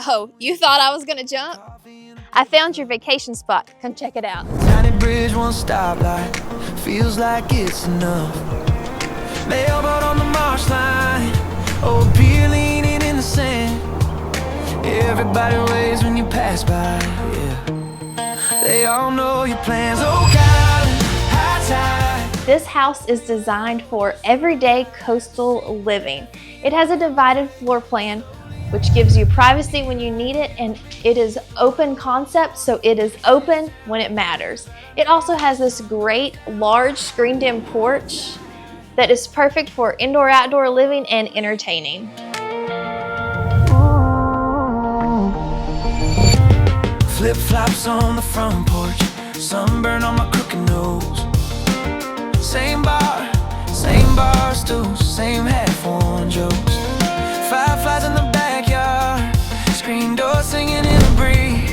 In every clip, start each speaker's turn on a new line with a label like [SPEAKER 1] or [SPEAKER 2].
[SPEAKER 1] Oh, you thought I was gonna jump? I found your vacation spot. Come check it out.
[SPEAKER 2] Tiny bridge, one stoplight, feels like it's enough. Mailboat on the marsh line, old pier leaning in the sand. Everybody waves when you pass by, yeah. They all know your plans. Oh, God, high tide.
[SPEAKER 1] This house is designed for everyday coastal living. It has a divided floor plan, which gives you privacy when you need it, and it is open concept, so it is open when it matters. It also has this great large screened-in porch that is perfect for indoor-outdoor living and entertaining.
[SPEAKER 2] Flip-flops on the front porch, sunburn on my crooked nose. Same bar stools, same hat for one jokes. Fireflies in the backyard, screen door singing in the breeze.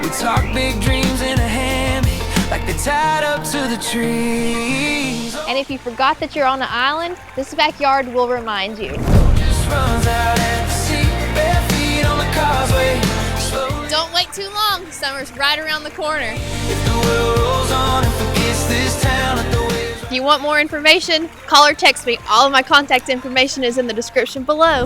[SPEAKER 2] We talk big dreams in a hammock, like they're tied up to the trees.
[SPEAKER 1] And if you forgot that you're on an island, this backyard will remind you.
[SPEAKER 2] Just runs out at the sea, bare feet on the causeway. Slowly.
[SPEAKER 1] Don't wait too long, summer's right around the corner.
[SPEAKER 2] If the world rolls on and forgets this town, let the waves.
[SPEAKER 1] If you want more information, call or text me. All of my contact information is in the description below.